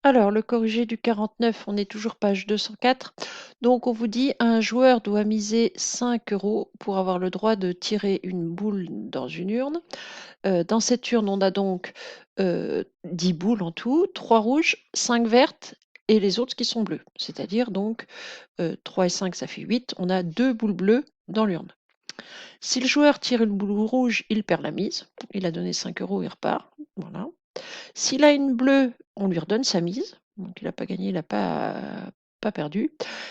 Alors, le corrigé du 49, on est toujours page 204. Donc, on vous dit un joueur doit miser 5 euros pour avoir le droit de tirer une boule dans une urne. Dans cette urne, on a donc 10 boules en tout, 3 rouges, 5 vertes et les autres qui sont bleues. C'est-à-dire donc 3 et 5, ça fait 8. On a 2 boules bleues dans l'urne. Si le joueur tire une boule rouge, il perd la mise. Il a donné 5 euros, il repart. Voilà. S'il a une bleue, on lui redonne sa mise. Donc il n'a pas gagné, il n'a pas perdu.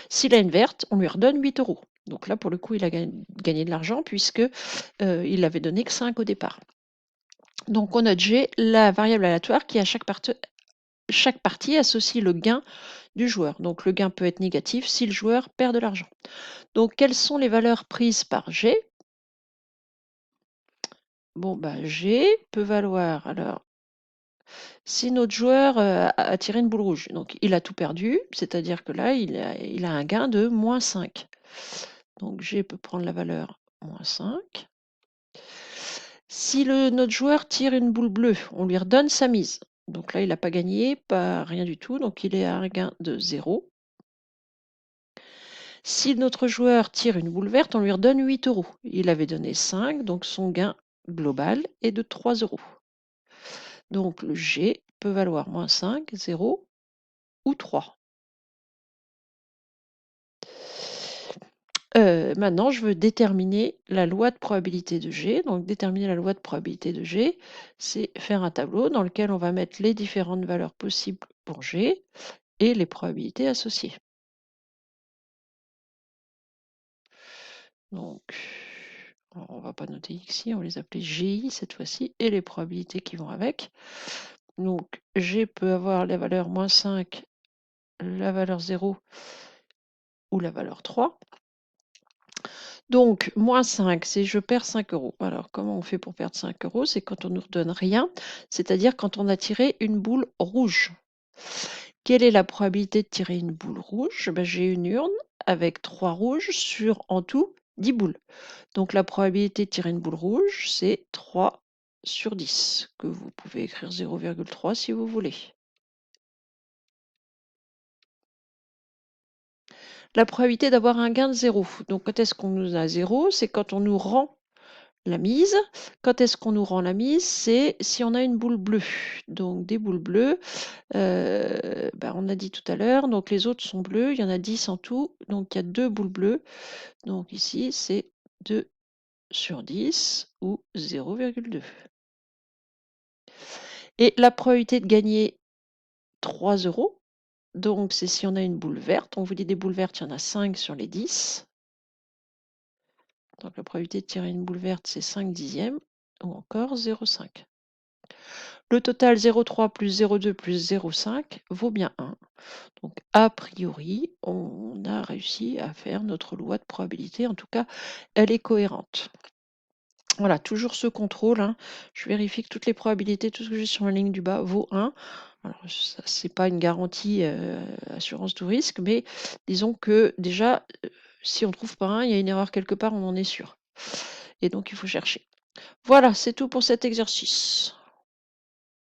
S'il a une verte, on lui redonne 8 euros. Donc là, pour le coup, il a gagné de l'argent puisque il n'avait donné que 5 au départ. Donc on note G, la variable aléatoire qui à chaque partie associe le gain du joueur. Donc le gain peut être négatif si le joueur perd de l'argent. Donc quelles sont les valeurs prises par G? Bon, bah, G peut valoir, alors, si notre joueur a tiré une boule rouge, donc il a tout perdu, c'est-à-dire que là, il a un gain de moins 5. Donc G peut prendre la valeur moins 5. Si notre joueur tire une boule bleue, on lui redonne sa mise. Donc là, il n'a pas gagné, pas rien du tout, donc il est à un gain de 0. Si notre joueur tire une boule verte, on lui redonne 8 euros. Il avait donné 5, donc son gain global est de 3 euros. Donc le G peut valoir moins 5, 0 ou 3. Maintenant, je veux déterminer la loi de probabilité de G. Donc déterminer la loi de probabilité de G, c'est faire un tableau dans lequel on va mettre les différentes valeurs possibles pour G et les probabilités associées. Donc, on va pas noter ici, on va les appeler GI cette fois-ci, et les probabilités qui vont avec. Donc, G peut avoir la valeur moins 5, la valeur 0 ou la valeur 3. Donc, moins 5, c'est je perds 5 euros. Alors, comment on fait pour perdre 5 euros? C'est quand on ne nous redonne rien, c'est-à-dire quand on a tiré une boule rouge. Quelle est la probabilité de tirer une boule rouge? Ben, j'ai une urne avec 3 rouges sur, en tout, 10 boules. Donc, la probabilité de tirer une boule rouge, c'est 3 sur 10, que vous pouvez écrire 0,3 si vous voulez. La probabilité d'avoir un gain de 0. Donc, quand est-ce qu'on nous a 0? C'est quand on nous rend la mise. Quand est-ce qu'on nous rend la mise? C'est si on a une boule bleue. Donc des boules bleues, on a dit tout à l'heure, donc les autres sont bleus, il y en a 10 en tout, donc il y a 2 boules bleues. Donc ici, c'est 2 sur 10 ou 0,2. Et la probabilité de gagner 3 euros, donc c'est si on a une boule verte. On vous dit des boules vertes, il y en a 5 sur les 10. Donc la probabilité de tirer une boule verte, c'est 5 dixièmes, ou encore 0,5. Le total 0,3 plus 0,2 plus 0,5 vaut bien 1. Donc a priori, on a réussi à faire notre loi de probabilité. En tout cas, elle est cohérente. Voilà, toujours ce contrôle, hein. Je vérifie que toutes les probabilités, tout ce que j'ai sur la ligne du bas vaut 1. Alors, ça, c'est pas une garantie assurance tout risque, mais disons que déjà, si on ne trouve pas 1, il y a une erreur quelque part, on en est sûr. Et donc, il faut chercher. Voilà, c'est tout pour cet exercice.